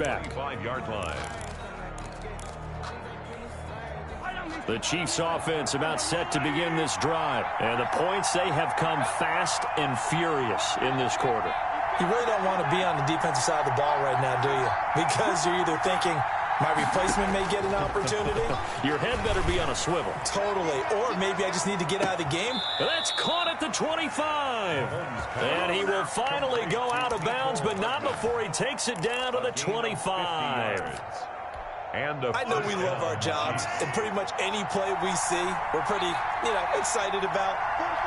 back. 5-yard line. The Chiefs offense about set to begin this drive. And the points, they have come fast and furious in this quarter. You really don't want to be on the defensive side of the ball right now, do you? Because you're either thinking, my replacement may get an opportunity. Your head better be on a swivel. Totally. Or maybe I just need to get out of the game. That's caught at the 25. And he will finally go out of bounds, but not before he takes it down to the 25. I know we love our jobs, and pretty much any play we see, we're pretty, excited about.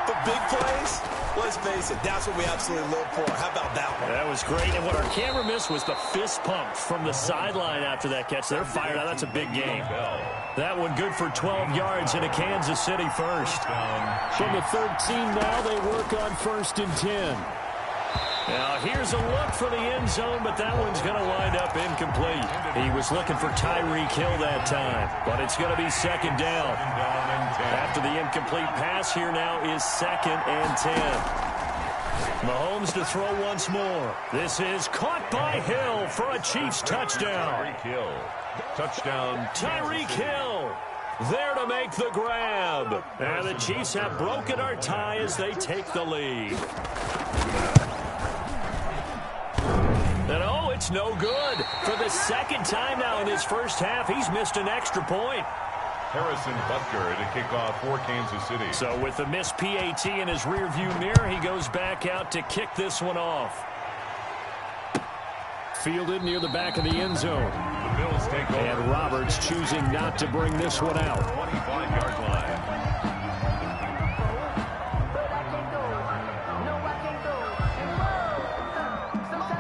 But big plays, let's face it, that's what we absolutely live for. How about that one? That was great, and what our camera missed was the fist pump from the sideline after that catch. They're fired out. That's a big game. That one good for 12 yards in a Kansas City first. From the 13 now, they work on 1st and 10. Now, here's a look for the end zone, but that one's going to wind up incomplete. He was looking for Tyreek Hill that time, but it's going to be 2nd down. After the incomplete pass, here now is 2nd and 10. Mahomes to throw once more. This is caught by Hill for a Chiefs touchdown. Tyreek Hill. Touchdown. Tyreek Hill there to make the grab. And the Chiefs have broken our tie as they take the lead. And oh, it's no good. For the 2nd time now in this first half, he's missed an extra point. Harrison Butker to kick off for Kansas City. So with the missed PAT in his rearview mirror, he goes back out to kick this one off. Fielded near the back of the end zone. The Bills take over. And Roberts choosing not to bring this one out. 25-yard line.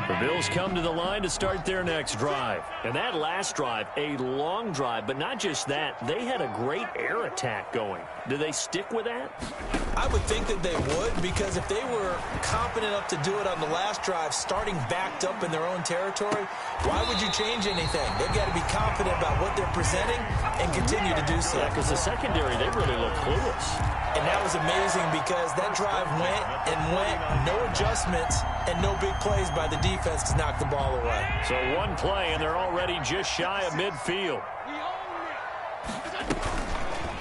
The Bills come to the line to start their next drive. And that last drive, a long drive, but not just that. They had a great air attack going. Do they stick with that? I would think that they would, because if they were confident enough to do it on the last drive, starting backed up in their own territory, why would you change anything? They've got to be confident about what they're presenting and continue to do so. Yeah, because the secondary, they really look clueless. And that was amazing because that drive went and went, no adjustments, and no big plays by the defense to knock the ball away. So one play, and they're already just shy of midfield.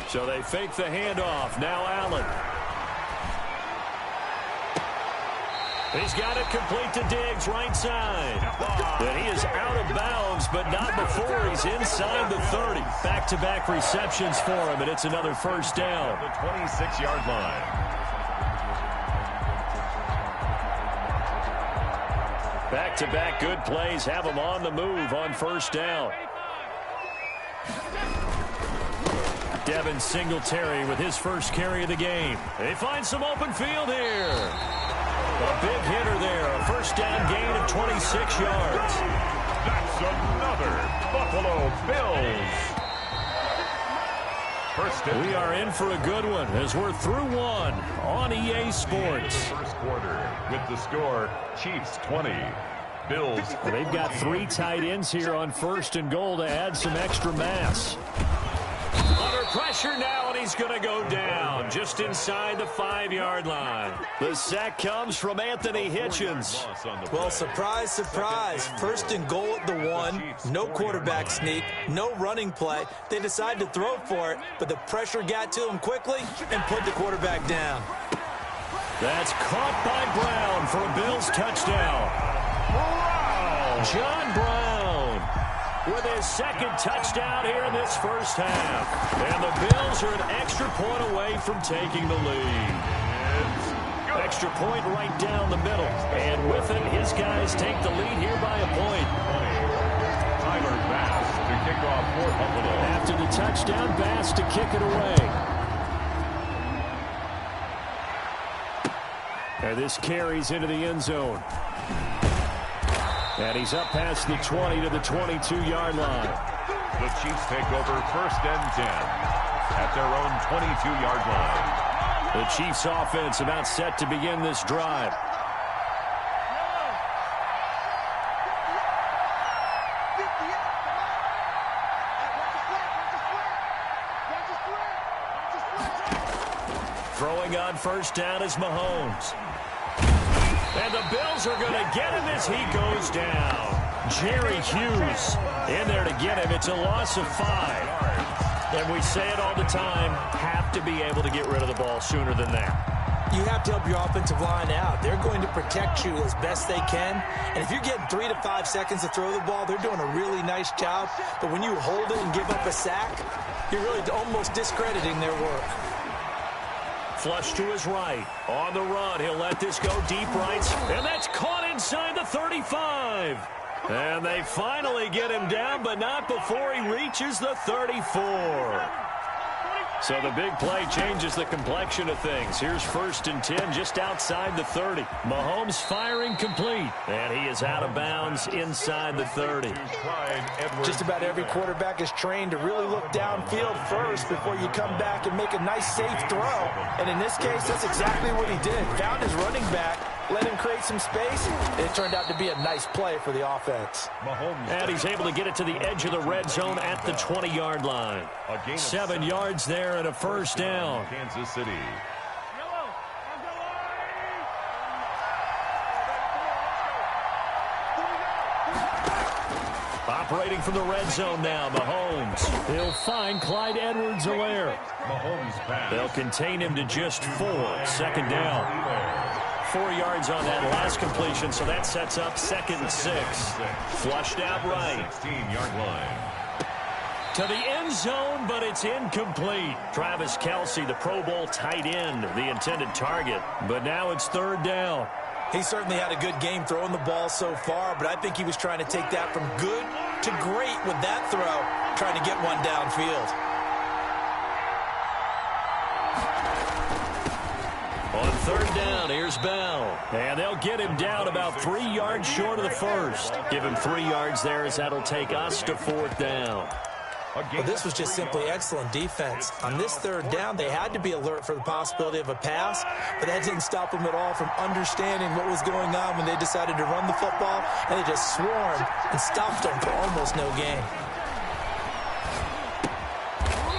So they fake the handoff. Now Allen. He's got it complete to Diggs, right side. And he is out of bounds, but not before he's inside the 30. Back-to-back receptions for him, and it's another first down. The 26-yard line. Back-to-back good plays have him on the move on first down. Devin Singletary with his first carry of the game. They find some open field here. A big hitter there. A first down gain of 26 yards. That's another Buffalo Bills. We are in for a good one as we're through one on EA Sports. First quarter with the score, Chiefs 20, Bills. They've got 3 tight ends here on 1st and goal to add some extra mass. Under pressure now, and he's going to go down just inside the 5-yard line. The sack comes from Anthony Hitchens. Well, surprise, surprise. 1st and goal at the 1. No quarterback sneak. No running play. They decide to throw for it, but the pressure got to him quickly and put the quarterback down. That's caught by Brown for a Bills touchdown. Wow. John Brown with his 2nd touchdown here in this first half. And the Bills are an extra point away from taking the lead. Extra point right down the middle. And with it, his guys take the lead here by a point. Tyler Bass to kick off for Buffalo. After the touchdown, Bass to kick it away. And this carries into the end zone. And he's up past the 20 to the 22-yard line. The Chiefs take over 1st and 10 at their own 22-yard line. The Chiefs offense about set to begin this drive. Throwing on first down is Mahomes. And the Bills are going to get him as he goes down. Jerry Hughes in there to get him. It's a loss of 5. And we say it all the time, have to be able to get rid of the ball sooner than that. You have to help your offensive line out. They're going to protect you as best they can. And if you're getting 3 to 5 seconds to throw the ball, they're doing a really nice job. But when you hold it and give up a sack, you're really almost discrediting their work. Flush to his right. On the run, he'll let this go deep right. And that's caught inside the 35. And they finally get him down, but not before he reaches the 34. So the big play changes the complexion of things. Here's 1st and 10 just outside the 30. Mahomes firing complete. And he is out of bounds inside the 30. Just about every quarterback is trained to really look downfield first before you come back and make a nice, safe throw. And in this case, that's exactly what he did. Found his running back, let him create some space, and it turned out to be a nice play for the offense. And he's able to get it to the edge of the red zone at the 20-yard line. 7 yards there and a 1st down. Kansas City. Operating from the red zone now, Mahomes. He'll find Clyde Edwards-Helaire. Mahomes pass. They'll contain him to just 4. 2nd down. 4 yards on that last completion, so that sets up 2nd and 6. Flushed out right. 16-yard line. To the end zone, but it's incomplete. Travis Kelce, the Pro Bowl tight end, the intended target. But now it's 3rd down. He certainly had a good game throwing the ball so far, but I think he was trying to take that from good to great with that throw, trying to get one downfield. On 3rd down, here's Bell. And they'll get him down about 3 yards short of the 1st. Give him 3 yards there as that'll take us to 4th down. Well, this was just simply excellent defense. On this 3rd down, they had to be alert for the possibility of a pass, but that didn't stop them at all from understanding what was going on when they decided to run the football, and they just swarmed and stopped them for almost no gain.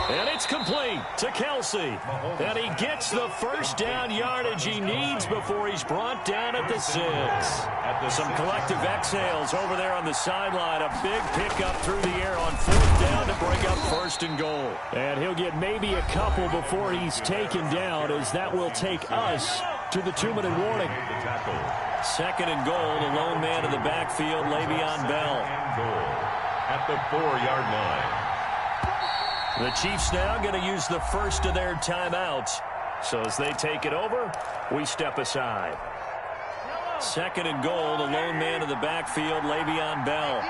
And it's complete to Kelce. And he gets the 1st down yardage he needs before he's brought down at the 6. Some collective exhales over there on the sideline. A big pickup through the air on 4th down to bring up 1st and goal. And he'll get maybe a couple before he's taken down, as that will take us to the 2-minute warning. 2nd and goal, the lone man in the backfield, Le'Veon Bell. At the 4-yard line. The Chiefs now going to use the first of their timeouts. So as they take it over, we step aside. 2nd and goal, the lone man in the backfield, Le'Veon Bell.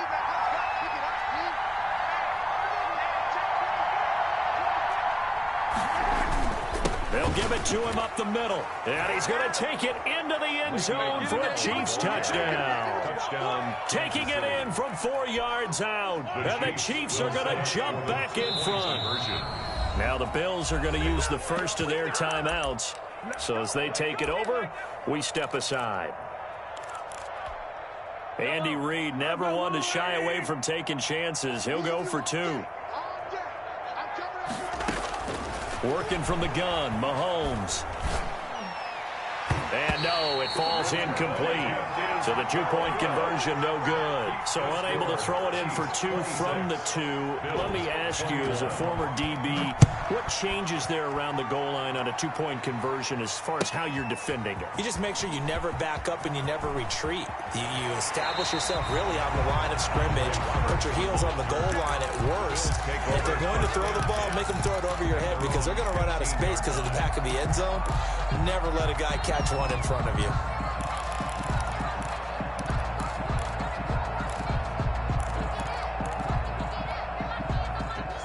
They'll give it to him up the middle. And he's going to take it into the end zone for a Chiefs touchdown. Taking it in from 4 yards out. And the Chiefs are going to jump back in front. Now the Bills are going to use the first of their timeouts. So as they take it over, we step aside. Andy Reid never one to shy away from taking chances. He'll go for 2. Working from the gun, Mahomes. And no, it falls incomplete. So the 2-point conversion, no good. So unable to throw it in for 2 from the 2. Let me ask you, as a former DB, what changes there around the goal line on a 2-point conversion as far as how you're defending it? You just make sure you never back up and you never retreat. You establish yourself really on the line of scrimmage. Put your heels on the goal line at worst. If they're going to throw the ball, make them throw it over your head, because they're going to run out of space because of the back of the end zone. Never let a guy catch one in front of you.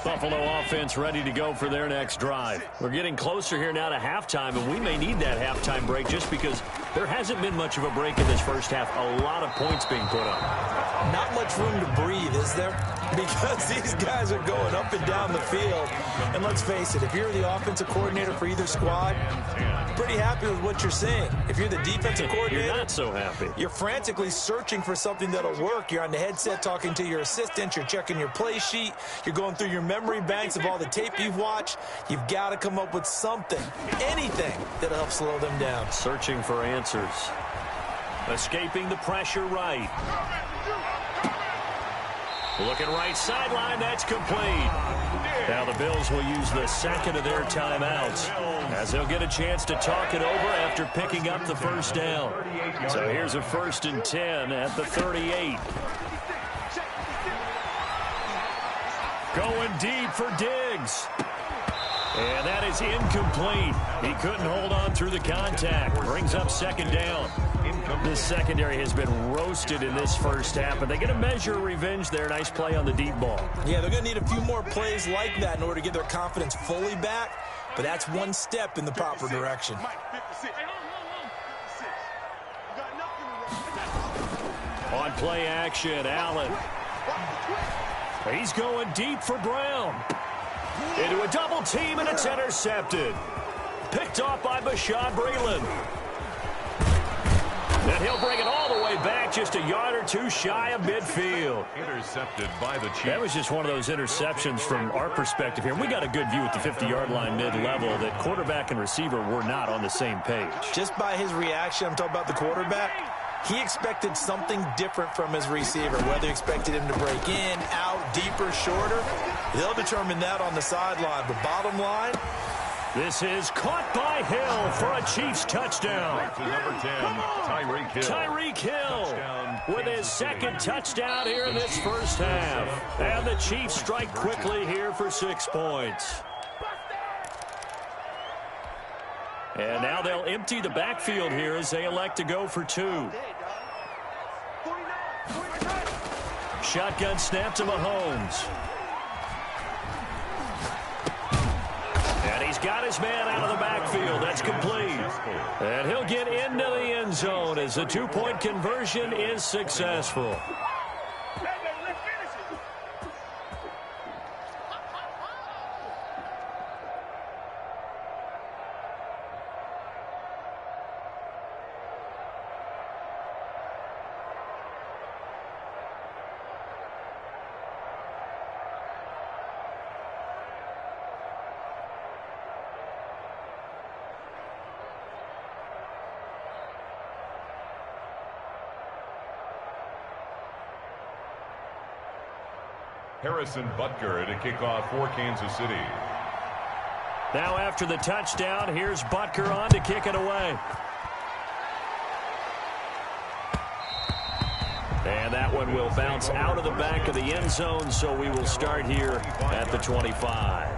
Buffalo offense ready to go for their next drive. We're getting closer here now to halftime, and we may need that halftime break just because there hasn't been much of a break in this first half. A lot of points being put up. Not much room to breathe, is there? Because these guys are going up and down the field. And let's face it, if you're the offensive coordinator for either squad, pretty happy with what you're seeing. If you're the defensive coordinator, you're not so happy. You're frantically searching for something that'll work. You're on the headset talking to your assistant. You're checking your play sheet. You're going through your memory banks of all the tape you've watched. You've got to come up with something, anything that'll help slow them down. Searching for answers. Escaping the pressure right. Looking right sideline, that's complete. Now the Bills will use the second of their timeouts as they'll get a chance to talk it over after picking up the first down. So here's a 1st and 10 at the 38. Going deep for Diggs. And that is incomplete. He couldn't hold on through the contact. Brings up 2nd down. This secondary has been roasted in this first half, but they get a measure of revenge there. Nice play on the deep ball. Yeah, they're going to need a few more plays like that in order to get their confidence fully back, but that's one step in the proper direction. On play action, Allen. He's going deep for Brown. Into a double team, and it's intercepted. Picked off by Bashaud Breeland. And he'll bring it all the way back, just a yard or two shy of midfield. Intercepted by the Chiefs. That was just one of those interceptions from our perspective here. We got a good view at the 50-yard line mid-level that quarterback and receiver were not on the same page. Just by his reaction, I'm talking about the quarterback, he expected something different from his receiver, whether he expected him to break in, out, deeper, shorter. They'll determine that on the sideline. But bottom line, this is caught by Hill for a Chiefs touchdown. To number 10, Tyreek Hill. Tyreek Hill with his second touchdown here in this first half. And the Chiefs strike quickly here for 6 points. And now they'll empty the backfield here as they elect to go for 2. Shotgun snap to Mahomes. And he's got his man out of the backfield. That's complete. And he'll get into the end zone as the 2-point conversion is successful. Harrison Butker to kick off for Kansas City. Now after the touchdown, here's Butker on to kick it away. And that one will bounce out of the back of the end zone, so we will start here at the 25.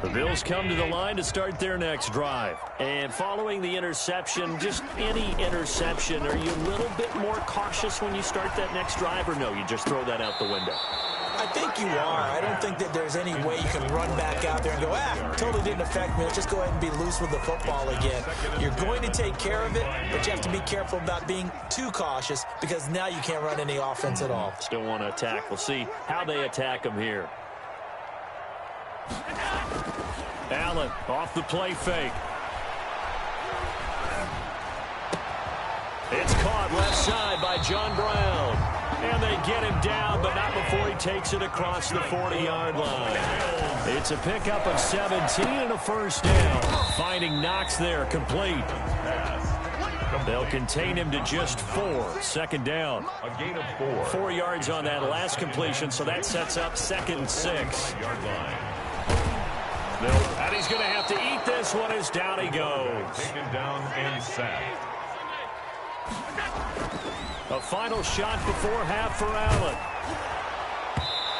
The Bills come to the line to start their next drive. And following the interception, just any interception, are you a little bit more cautious when you start that next drive, or no, you just throw that out the window? I think you are. I don't think that there's any way you can run back out there and go, totally didn't affect me. Let's just go ahead and be loose with the football again. You're going to take care of it, but you have to be careful about being too cautious because now you can't run any offense at all. Still want to attack. We'll see how they attack them here. Allen off the play fake. It's caught left side by John Brown. And they get him down, but not before he takes it across the 40-yard line. It's a pickup of 17 and a first down. Finding Knox there, complete. They'll contain him to just 4. Second down. A gain of 4. 4 yards on that last completion, so that sets up 2nd and 6. And he's going to have to eat this one as down he goes. Taken down and sacked. A final shot before half for Allen.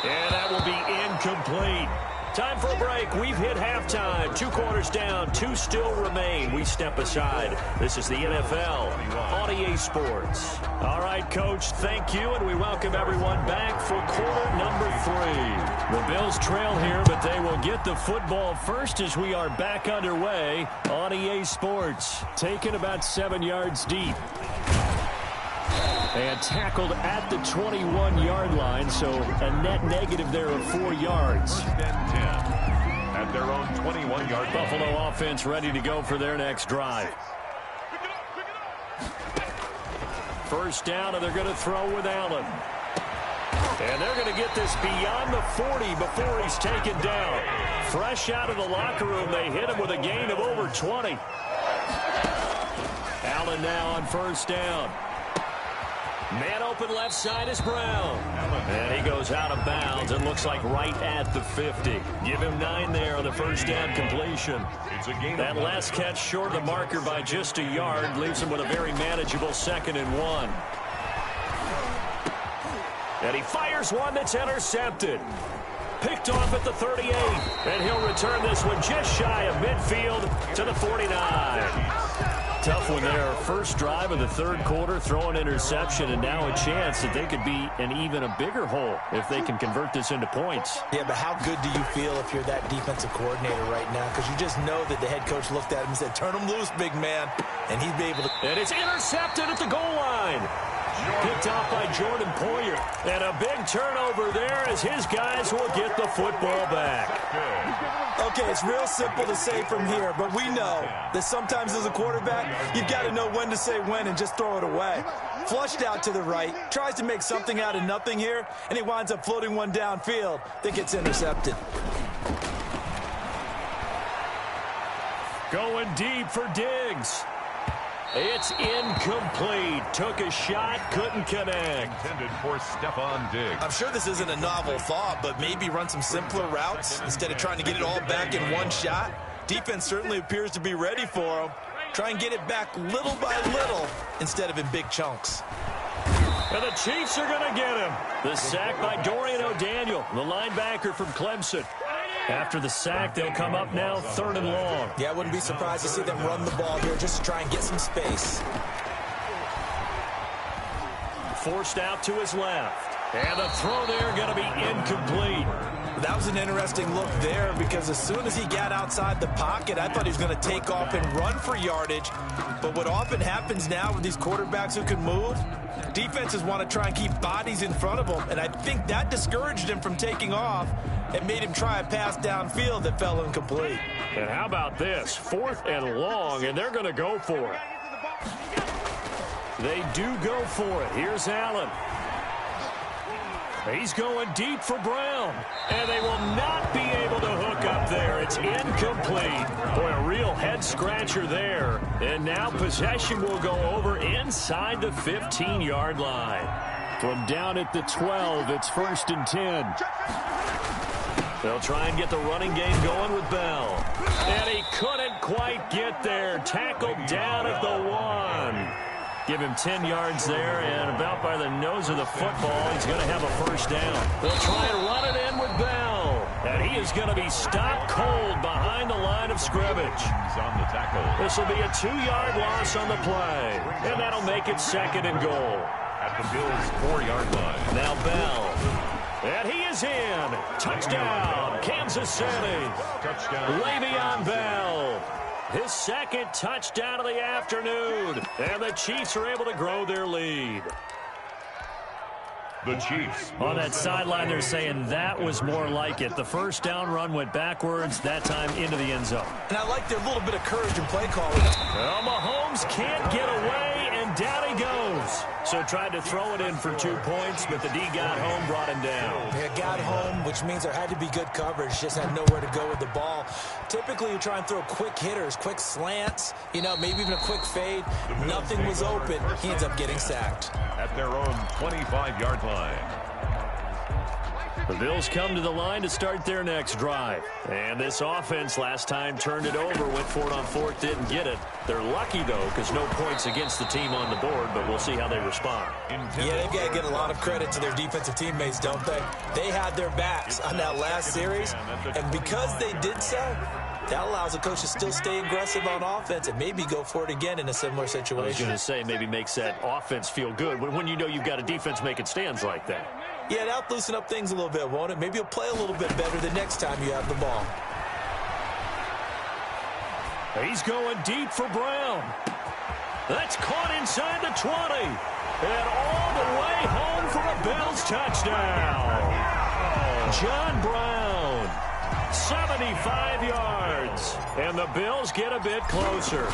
And that will be incomplete. Time for a break. We've hit halftime. 2 quarters down. 2 still remain. We step aside. This is the NFL on EA Sports. All right, Coach, thank you, and we welcome everyone back for quarter number 3. The Bills trail here, but they will get the football first as we are back underway on EA Sports. Taken about 7 yards deep. And tackled at the 21-yard line, so a net negative there of 4 yards. First and 10 at their own 21-yard line. Buffalo offense ready to go for their next drive. First down, and they're going to throw with Allen. And they're going to get this beyond the 40 before he's taken down. Fresh out of the locker room, they hit him with a gain of over 20. Allen Allen now on first down. Man open left side is Brown. And he goes out of bounds. It looks like right at the 50. Give him 9 there on the first down completion. That last catch short of the marker by just a yard leaves him with a very manageable 2nd and 1. And he fires one that's intercepted. Picked off at the 38. And he'll return this one just shy of midfield to the 49. Tough one there. First drive of the third quarter, throw an interception, and now a chance that they could be in even a bigger hole if they can convert this into points. Yeah, but how good do you feel if you're that defensive coordinator right now? Because you just know that the head coach looked at him and said, turn him loose, big man. And he'd be able to... And it's intercepted at the goal line. Picked off by Jordan Poyer. And a big turnover there as his guys will get the football back. Okay, it's real simple to say from here, but we know that sometimes as a quarterback, you've got to know when to say when and just throw it away. Flushed out to the right, tries to make something out of nothing here, and he winds up floating one downfield that gets intercepted. Going deep for Diggs. It's incomplete. Took a shot, couldn't connect. Intended for Stephon Diggs. I'm sure this isn't a novel thought, but maybe run some simpler routes instead of trying to get it all back in one shot. Defense certainly appears to be ready for him. Try and get it back little by little instead of in big chunks. And the Chiefs are going to get him. The sack by Dorian O'Daniel, the linebacker from Clemson. After the sack, they'll come up now 3rd and long. Yeah, I wouldn't be surprised to see them run the ball here just to try and get some space. Forced out to his left. And the throw there going to be incomplete. That was an interesting look there because as soon as he got outside the pocket, I thought he was going to take off and run for yardage. But what often happens now with these quarterbacks who can move, defenses want to try and keep bodies in front of them. And I think that discouraged him from taking off and made him try a pass downfield that fell incomplete. And how about this? 4th and long, and they're going to go for it. They do go for it. Here's Allen. He's going deep for Brown. And they will not be able to hook up there. It's incomplete. Boy, a real head-scratcher there. And now possession will go over inside the 15-yard line. From down at the 12, it's 1st and 10. They'll try and get the running game going with Bell. And he couldn't quite get there. Tackled down at the 1. Give him 10 yards there, and about by the nose of the football, he's going to have a first down. They'll try and run it in with Bell. And he is going to be stopped cold behind the line of scrimmage. On the tackle. This will be a 2-yard loss on the play. And that'll make it 2nd and goal. At the Bills' 4-yard line. Now Bell. And he is in. Touchdown, Kansas City. Touchdown. Le'Veon Bell. His 2nd touchdown of the afternoon. And the Chiefs are able to grow their lead. The Chiefs. On that sideline, they're saying that was more like it. The first down run went backwards, that time into the end zone. And I like their little bit of courage in play calling. Well, Mahomes can't get away, and down he goes. So tried to throw it in for 2 points, but the D got home, brought him down. Yeah, got home, which means there had to be good coverage. Just had nowhere to go with the ball. Typically, you try and throw quick hitters, quick slants, you know, maybe even a quick fade. Nothing was open. He ends up getting sacked. At their own 25-yard line. The Bills come to the line to start their next drive. And this offense last time turned it over, went for it on 4th, didn't get it. They're lucky, though, because no points against the team on the board, but we'll see how they respond. Yeah, they've got to get a lot of credit to their defensive teammates, don't they? They had their backs on that last series, and because they did so, that allows the coach to still stay aggressive on offense and maybe go for it again in a similar situation. I was going to say, maybe makes that offense feel good when you know you've got a defense making stands like that. Yeah, that'll loosen up things a little bit, won't it? Maybe you'll play a little bit better the next time you have the ball. He's going deep for Brown. That's caught inside the 20. And all the way home for a Bills touchdown. John Brown, 75 yards. And the Bills get a bit closer.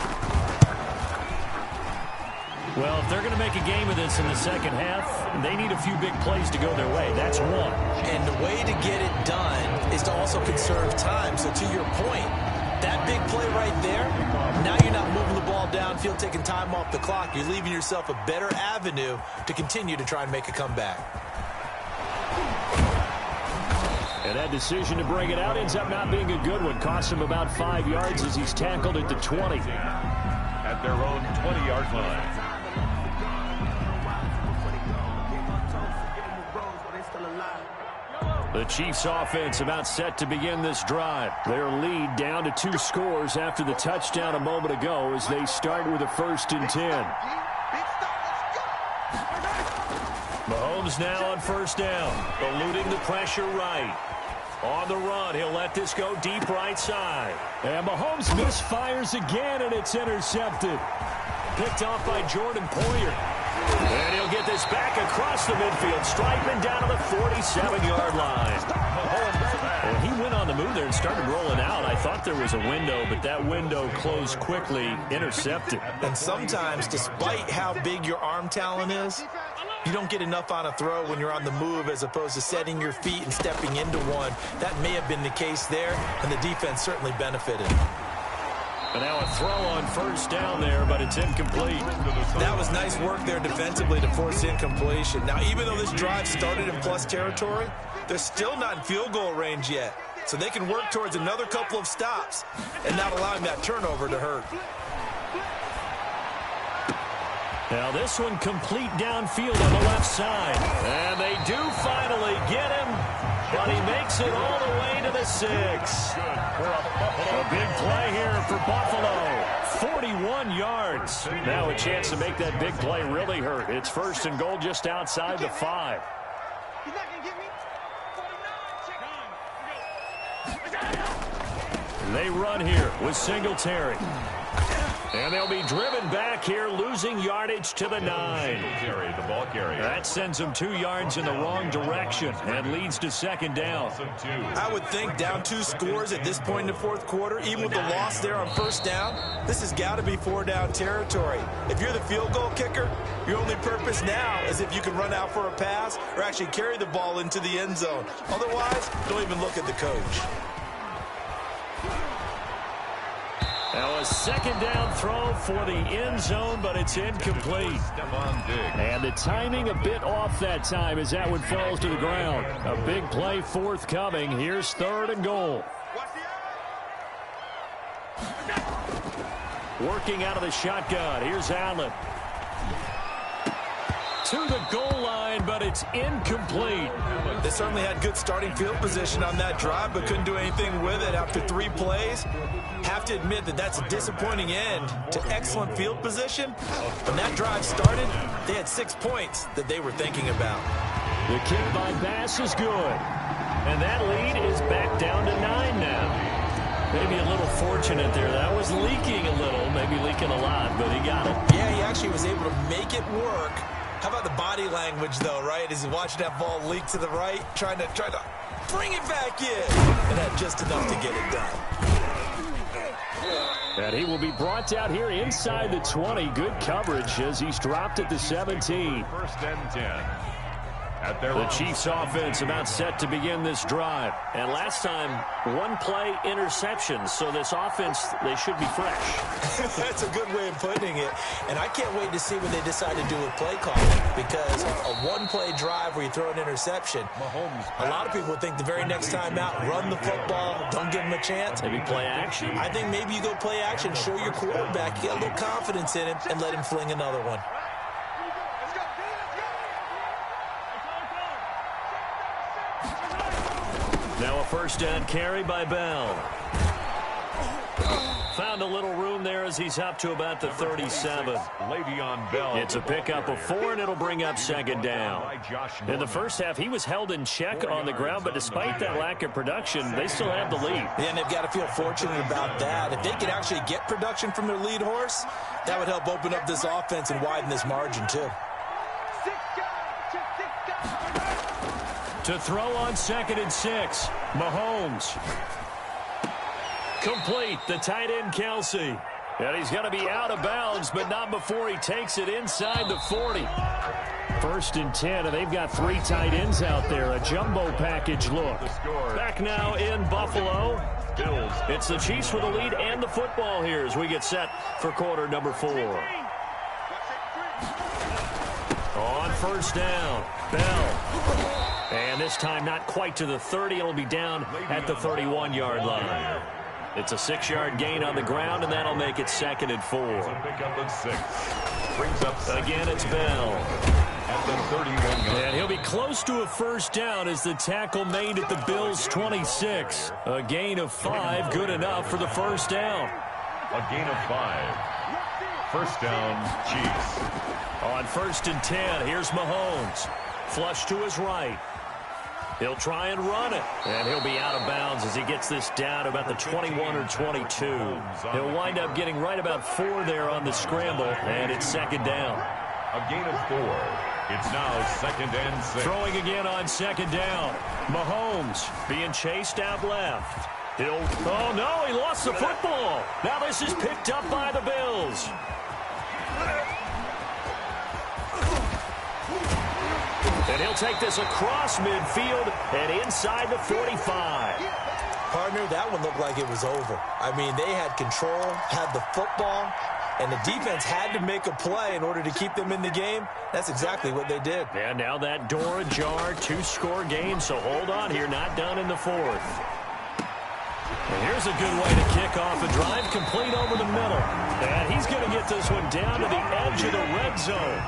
Well, if they're going to make a game of this in the second half, they need a few big plays to go their way. That's one. And the way to get it done is to also conserve time. So to your point, that big play right there, now you're not moving the ball downfield, taking time off the clock. You're leaving yourself a better avenue to continue to try and make a comeback. And that decision to bring it out ends up not being a good one. Costs him about 5 yards as he's tackled at the 20. At their own 20-yard line. The Chiefs offense about set to begin this drive. Their lead down to 2 scores after the touchdown a moment ago as they start with a 1st and 10. Mahomes now on 1st down, eluding the pressure right. On the run, he'll let this go deep right side. And Mahomes misfires again, and it's intercepted. Picked off by Jordan Poyer. And he'll get this back across the midfield, striping down to the 47-yard line. Well, he went on the move there and started rolling out. I thought there was a window, but that window closed quickly, intercepted. And sometimes, despite how big your arm talent is, you don't get enough on a throw when you're on the move as opposed to setting your feet and stepping into one. That may have been the case there, and the defense certainly benefited. And now a throw on 1st down there, but it's incomplete. That was nice work there defensively to force incompletion. Now, even though this drive started in plus territory, they're still not in field goal range yet. So they can work towards another couple of stops and not allowing that turnover to hurt. Now this one complete downfield on the left side. And they do finally get him, but he makes it all the way to the 6. A big play here for Buffalo. 41 yards. Now a chance to make that big play really hurt. It's 1st and goal just outside the 5. They run here with Singletary. And they'll be driven back here, losing yardage to the 9. The ball carrier. That sends them 2 yards in the wrong direction and leads to 2nd down. I would think down 2 scores at this point in the 4th quarter, even with the loss there on 1st down, this has got to be 4-down territory. If you're the field goal kicker, your only purpose now is if you can run out for a pass or actually carry the ball into the end zone. Otherwise, don't even look at the coach. Now a 2nd down throw for the end zone, but it's incomplete. And the timing a bit off that time as that one falls to the ground. A big play forthcoming. Here's 3rd and goal. Working out of the shotgun. Here's Allen. To the goal line, but it's incomplete. They certainly had good starting field position on that drive, but couldn't do anything with it after 3 plays. Have to admit that that's a disappointing end to excellent field position. When that drive started, they had 6 points that they were thinking about. The kick by Bass is good. And that lead is back down to 9 now. Maybe a little fortunate there. That was leaking a little, maybe leaking a lot, but he got it. Yeah, he actually was able to make it work. How about the body language, though, right? As he watched that ball leak to the right, trying to bring it back in. And had just enough to get it done. And he will be brought out here inside the 20. Good coverage as he's dropped at the 17. 1st and 10. The Chiefs offense about set to begin this drive. And last time, 1 play interception. So this offense, they should be fresh. That's a good way of putting it. And I can't wait to see what they decide to do with play calling. Because a 1-play drive where you throw an interception, a lot of people would think the very next time out, run the football, don't give them a chance. Maybe play action. I think maybe you go play action, show your quarterback, you get a little confidence in him, and let him fling another one. Now a 1st down carry by Bell. Found a little room there as he's up to about the 37. Le'Veon Bell. It's a pickup of 4, and it'll bring up 2nd down. In the first half, he was held in check on the ground, but despite that lack of production, they still have the lead. Yeah, and they've got to feel fortunate about that. If they could actually get production from their lead horse, that would help open up this offense and widen this margin, too. To throw on 2nd and 6, Mahomes. Complete, the tight end, Kelsey. And he's going to be out of bounds, but not before he takes it inside the 40. 1st and 10, and they've got 3 tight ends out there. A jumbo package look. Back now in Buffalo. Bills. It's the Chiefs with the lead and the football here as we get set for quarter number 4. On first down, Bell. And this time not quite to the 30. It'll be down at the 31-yard line. It's a 6-yard gain on the ground, and that'll make it 2nd and 4. Pickup of 6. Brings up Again, it's Bell. At the 31-yard. And he'll be close to a first down as the tackle made at the Bills' 26. A gain of 5, good enough for the first down. A gain of 5. First down, Chiefs. On 1st and 10, here's Mahomes. Flush to his right. He'll try and run it, and he'll be out of bounds as he gets this down about the 21 or 22. He'll wind up getting right about 4 there on the scramble, and it's 2nd down. A gain of 4. It's now 2nd and 6. Throwing again on 2nd down. Mahomes being chased out left. Oh, no, he lost the football. Now this is picked up by the Bills. And he'll take this across midfield and inside the 45. Partner, that one looked like it was over. I mean, they had control, had the football, and the defense had to make a play in order to keep them in the game. That's exactly what they did. And now that door ajar, 2-score game, so hold on here, not done in the 4th. And here's a good way to kick off a drive, complete over the middle. And he's going to get this one down to the edge of the red zone.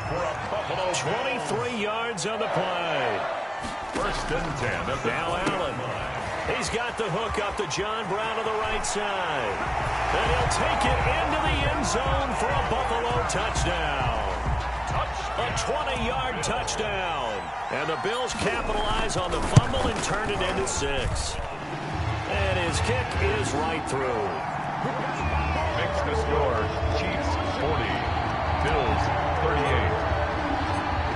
23 yards on the play. 1st and 10. Now Allen. He's got the hook up to John Brown on the right side. And he'll take it into the end zone for a Buffalo touchdown. A 20-yard touchdown. And the Bills capitalize on the fumble and turn it into 6. And his kick is right through. Makes the score. Chiefs 40. Bills 38.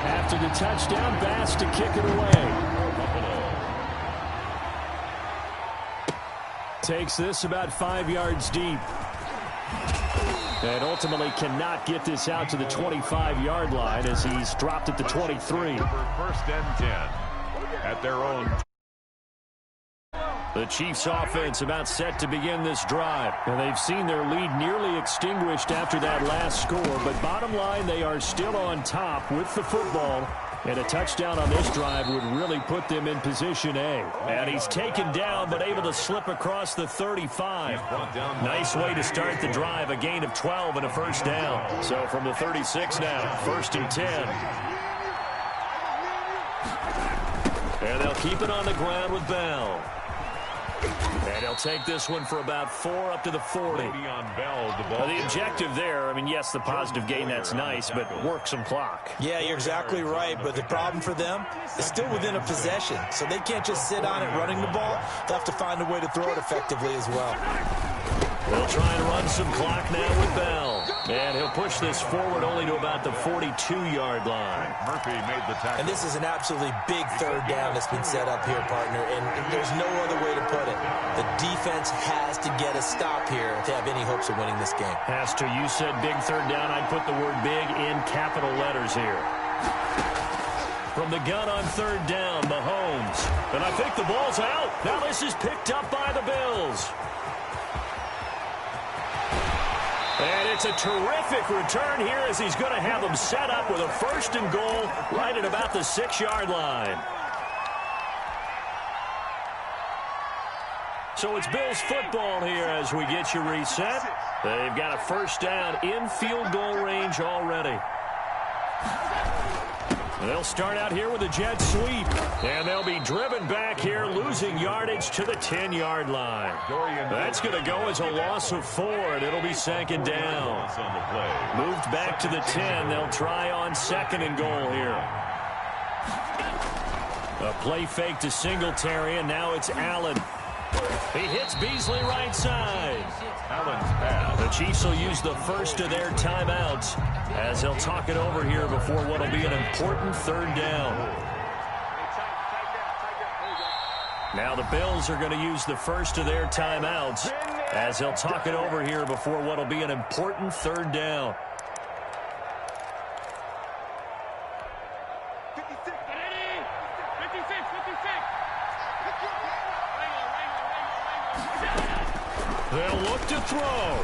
After the touchdown, Bass to kick it away. Takes this about 5 yards deep. And ultimately cannot get this out to the 25-yard line as he's dropped at the 23. 1st and 10. At their own. The Chiefs offense about set to begin this drive. And they've seen their lead nearly extinguished after that last score. But bottom line, they are still on top with the football. And a touchdown on this drive would really put them in position A. And he's taken down but able to slip across the 35. Nice way to start the drive. A gain of 12 and a first down. So from the 36 now, 1st and 10. And they'll keep it on the ground with Bell. And he'll take this one for about 4 up to the 40. The objective there, I mean, yes, the positive gain, that's nice, but work some clock. Yeah, you're exactly right, but the problem for them is still within a possession, so they can't just sit on it running the ball. They'll have to find a way to throw it effectively as well. They'll try and run some clock now with Bell. And he'll push this forward only to about the 42-yard line. Murphy made the tackle. And this is an absolutely big 3rd down that's been set up here, partner, and there's no other way to put it. The defense has to get a stop here to have any hopes of winning this game. Has to. You said big 3rd down. I'd put the word big in capital letters here. From the gun on 3rd down, Mahomes. And I think the ball's out. Now this is picked up by the Bills. And it's a terrific return here as he's going to have them set up with a 1st and goal right at about the 6-yard line. So it's Bills football here as we get you reset. They've got a 1st down in field goal range already. They'll start out here with a jet sweep. And they'll be driven back here, losing yardage to the 10-yard line. That's going to go as a loss of 4, and it'll be 2nd down. Moved back to the 10. They'll try on 2nd and goal here. A play fake to Singletary, and now it's Allen. He hits Beasley right side. Allen's pass. The Chiefs will use the first of their timeouts as they'll talk it over here before what will be an important 3rd down. Now the Bills are going to use the first of their timeouts as they'll talk it over here before what will be an important 3rd down. They'll look to throw.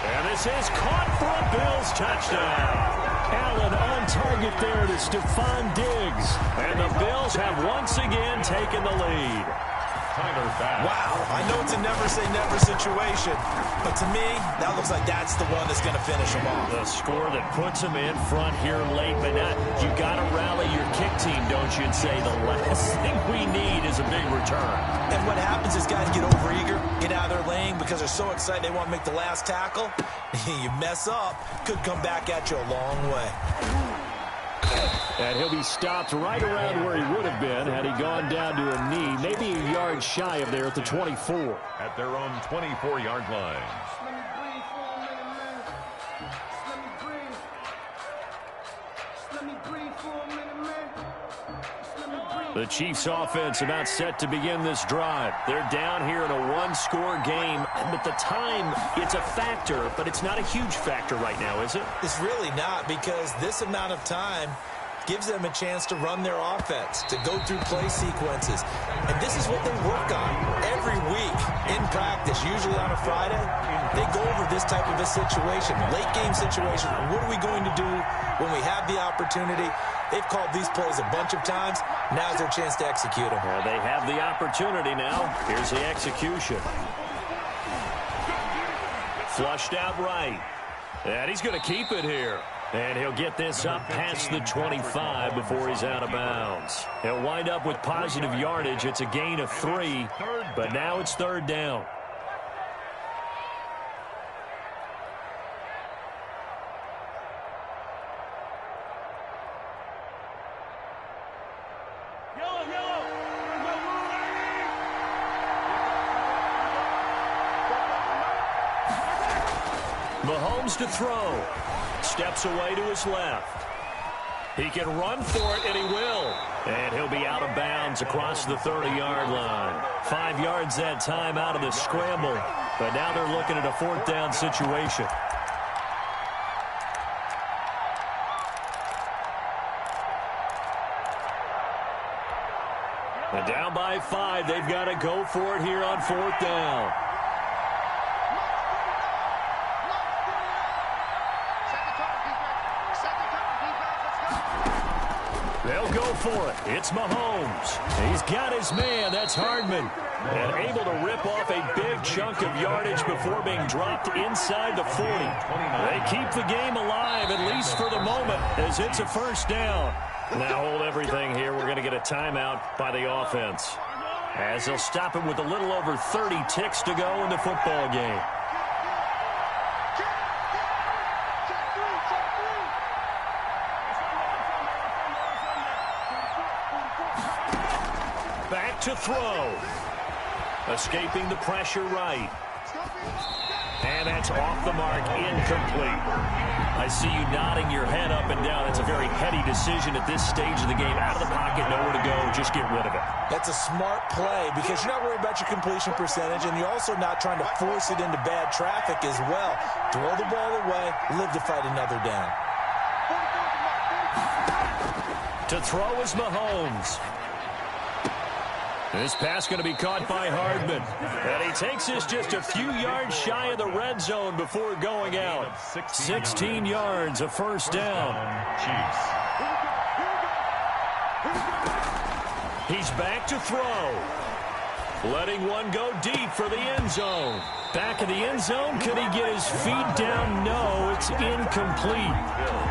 And this is caught for a Bills touchdown. Allen on target there to Stephon Diggs. And the Bills have once again taken the lead. Wow, I know it's a never-say-never situation, but to me, that looks like that's the one that's going to finish them off. The score that puts them in front here late, but not. You got to rally your kick team, don't you, and say the last thing we need is a big return. And what happens is guys get overeager, get out of their lane because they're so excited they want to make the last tackle. You mess up, could come back at you a long way. And he'll be stopped right around where he would have been had he gone down to a knee, maybe a yard shy of there at the 24. At their own 24-yard line. The Chiefs offense about set to begin this drive. They're down here in a one-score game, but the time, it's a factor, but it's not a huge factor right now, is it? It's really not, because this amount of time gives them a chance to run their offense, to go through play sequences. And this is what they work on every week in practice, usually on a Friday. They go over this type of a situation, late-game situation. What are we going to do when we have the opportunity? They've called these plays a bunch of times. Now's their chance to execute them. Well, they have the opportunity now. Here's the execution. Flushed out right. And he's going to keep it here. And he'll get this up past the 25 before he's out of bounds. He'll wind up with positive yardage. It's a gain of 3, but now it's third down. Mahomes to throw. Steps away to his left. He can run for it, and he will. And he'll be out of bounds across the 30-yard line. 5 yards that time out of the scramble. But now they're looking at a fourth down situation. And down by 5, they've got to go for it here on fourth down. They'll go for it. It's Mahomes. He's got his man. That's Hardman. And able to rip off a big chunk of yardage before being dropped inside the 40. They keep the game alive, at least for the moment, as it's a first down. Now hold everything here. We're going to get a timeout by the offense, as they'll stop it with a little over 30 ticks to go in the football game. Back to throw. Escaping the pressure right. And that's off the mark, incomplete. I see you nodding your head up and down. It's a very heady decision at this stage of the game. Out of the pocket, nowhere to go, just get rid of it. That's a smart play because you're not worried about your completion percentage, and you're also not trying to force it into bad traffic as well. Throw the ball away, live to fight another down. To throw is Mahomes. This pass going to be caught by Hardman. And he takes this just a few yards shy of the red zone before going out. 16 yards, a first down. He's back to throw. Letting one go deep for the end zone. Back of the end zone. Could he get his feet down? No, it's incomplete.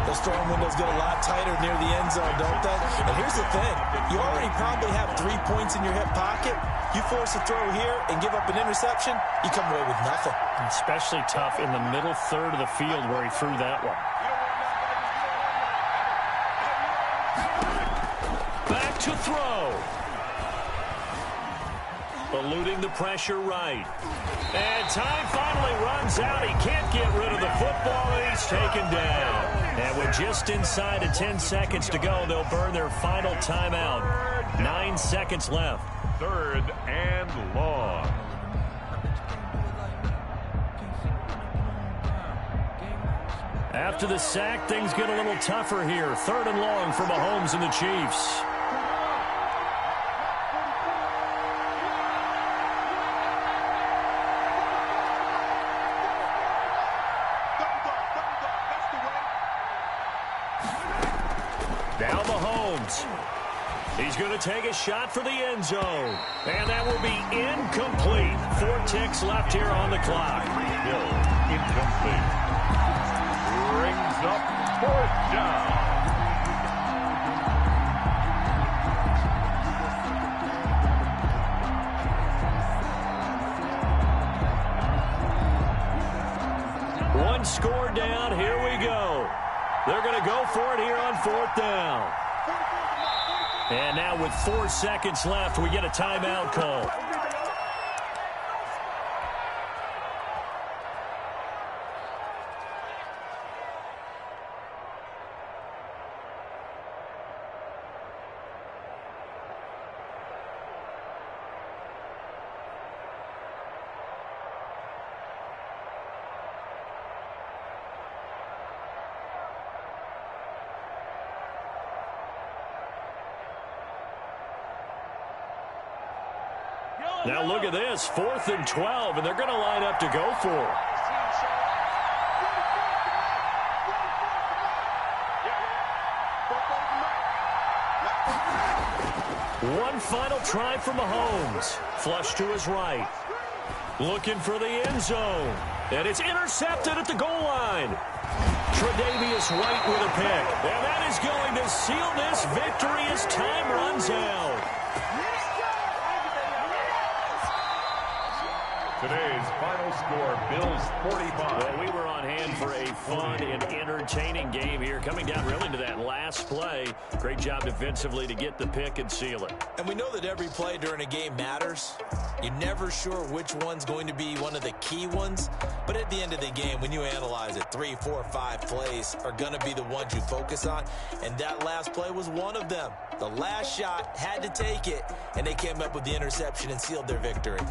Those throwing windows get a lot tighter near the end zone, don't they? And here's the thing. You already probably have 3 points in your hip pocket. You force a throw here and give up an interception, you come away with nothing. Especially tough in the middle third of the field where he threw that one. Back to throw. Eluding the pressure right. And time finally runs out. He can't get rid of the football, and he's taken down. And with just inside of 10 seconds to go, they'll burn their final timeout. 9 seconds left. 3rd and long. After the sack, things get a little tougher here. 3rd and long for Mahomes and the Chiefs. Now Mahomes. He's going to take a shot for the end zone. And that will be incomplete. 4 ticks left here on the clock. Still incomplete. Brings up 4th down. One score down. Here we go. They're going to go for it here on 4th down. And now with 4 seconds left, we get a timeout call. Now look at this, 4th and 12, and they're going to line up to go for it. One final try for Mahomes. Flush to his right. Looking for the end zone. And it's intercepted at the goal line. Tre'Davious White with a pick. And that is going to seal this victory as time runs out. Today's final score, Bills 45. Well, we were on hand for a fun and entertaining game here. Coming down really to that last play. Great job defensively to get the pick and seal it. And we know that every play during a game matters. You're never sure which one's going to be one of the key ones. But at the end of the game, when you analyze it, 3, 4, 5 plays are going to be the ones you focus on. And that last play was one of them. The last shot had to take it, and they came up with the interception and sealed their victory.